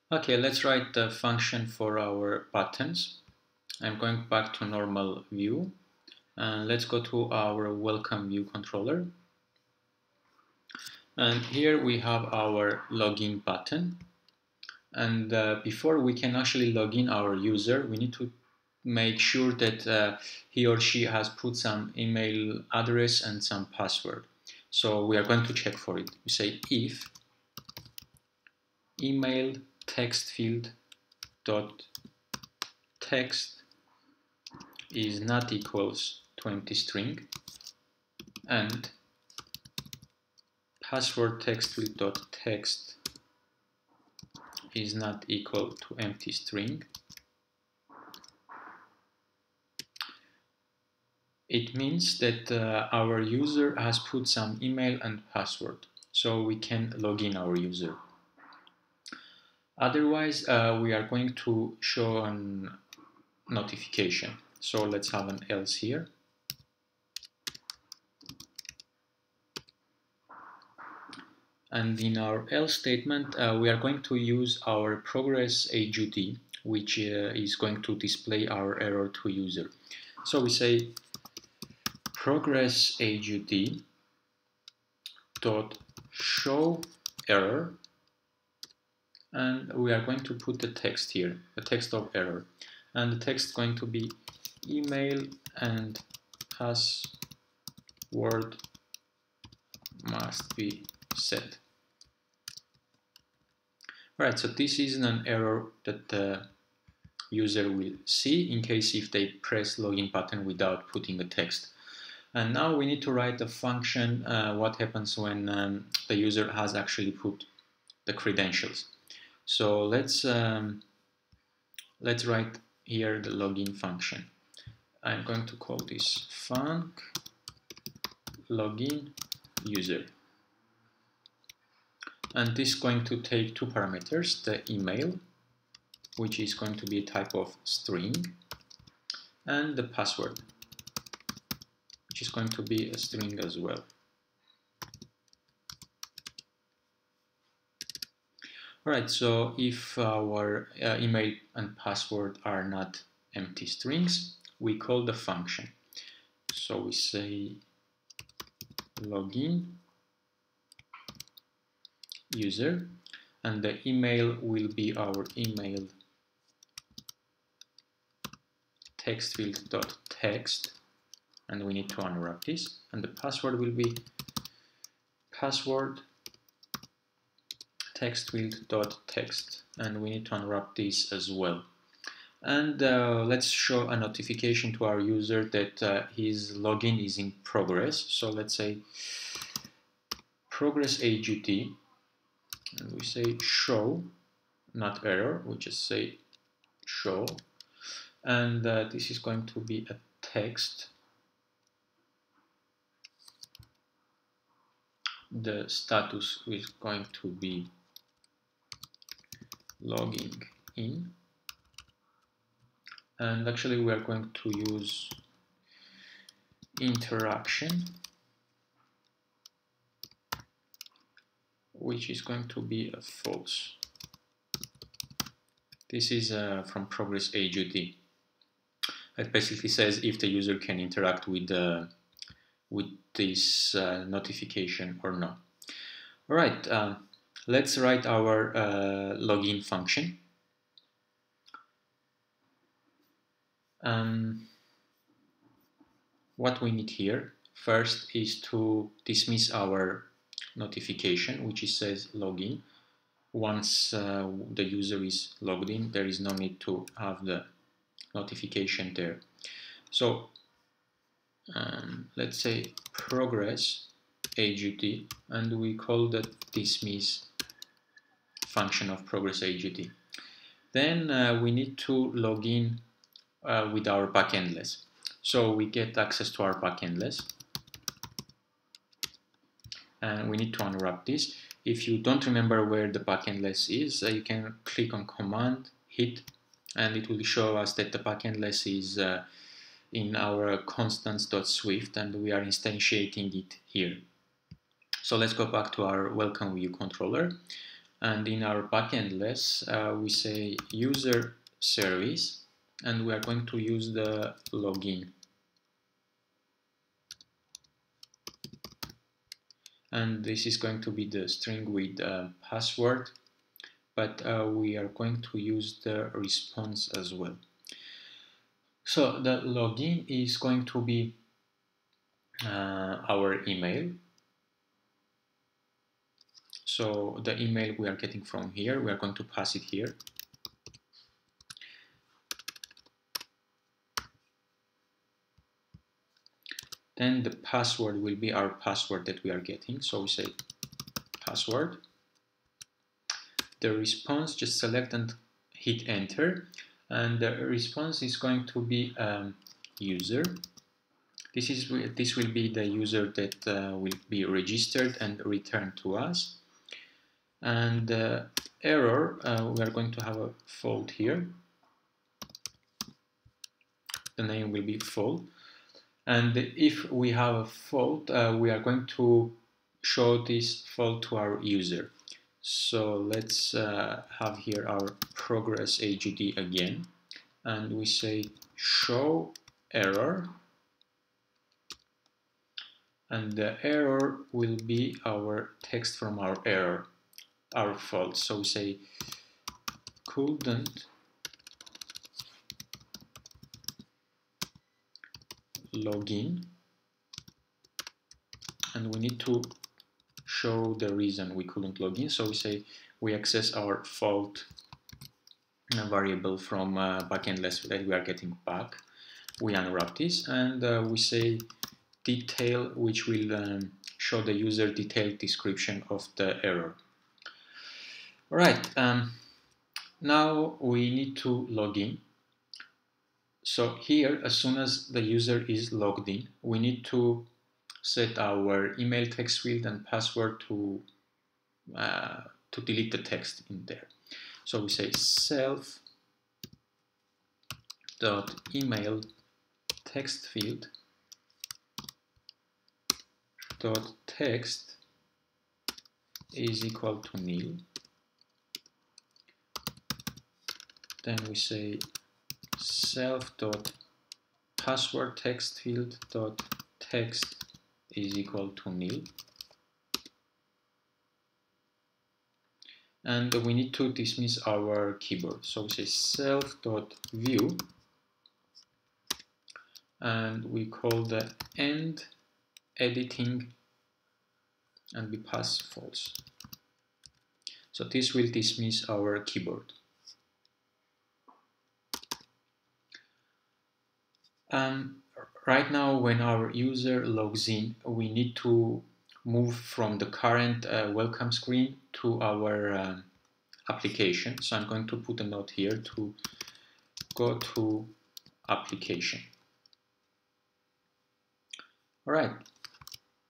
Okay, let's write the function for our buttons. I'm going back to normal view and let's go to our welcome view controller. And here we have our login button. And before we can actually log in our user, we need to make sure that he or she has put some email address and some password. So we are going to check for it. We say if email text field dot text is not equals to empty string and password text field dot text is not equal to empty string, it means that our user has put some email and password, so we can log in our user. Otherwise, we are going to show a notification. So let's have an else here. And in our else statement, we are going to use our progress AGT, which is going to display our error to user. So we say progress AGT dot show error, and we are going to put the text here, the text of error, and the text is going to be email and password must be set. Alright, so this is an error that the user will see in case if they press login button without putting a text. And now we need to write a function what happens when the user has actually put the credentials. So let's write here the login function. I'm going to call this func login user. And this is going to take two parameters, the email, which is going to be a type of string, and the password, which is going to be a string as well. Alright, so if our email and password are not empty strings, we call the function. So we say login user, and the email will be our email text field dot text, and we need to unwrap this, and the password will be password text field dot text, and we need to unwrap this as well. And let's show a notification to our user that his login is in progress. So let's say progress AGT, and we say show, not error, we just say show, and this is going to be a text. The status is going to be logging in, and actually we are going to use interaction, which is going to be a false. This is from progress AGT. It basically says if the user can interact with this notification or not. All right, let's write our login function. What we need here first is to dismiss our notification, which says login. Once the user is logged in, there is no need to have the notification there. So let's say progress AGT, and we call the dismiss function of progress AGT. Then we need to log in with our backendless. So we get access to our backendless, and we need to unwrap this. If you don't remember where the backendless is, you can click on command, hit, and it will show us that the backendless is in our constants.swift, and we are instantiating it here. So let's go back to our welcome view controller, And in our backend less, we say user service, and we are going to use the login. And this is going to be the string with password, but we are going to use the response as well. So the login is going to be our email. So the email we are getting from here, we are going to pass it here. Then the password will be our password that we are getting. So we say password. The response, just select and hit enter. And the response is going to be user. This will be the user that will be registered and returned to us. And error, we are going to have a fault here. The name will be fault. And if we have a fault, we are going to show this fault to our user. So let's have here our progress AGD again. And we say show error. And the error will be our text from our error, our fault. So we say couldn't login, and we need to show the reason we couldn't log in. So we say we access our fault variable from backend less that we are getting back. We unwrap this and we say detail, which will show the user detailed description of the error. All right, now we need to log in. So here, as soon as the user is logged in, we need to set our email text field and password to delete the text in there. So we say self.email text field dot text is equal to nil. Then we say self.password text field dot text is equal to nil. And we need to dismiss our keyboard. So we say self.view and we call the end editing and we pass false. So this will dismiss our keyboard. Right now, when our user logs in, we need to move from the current welcome screen to our application. So I'm going to put a note here to go to application. All right,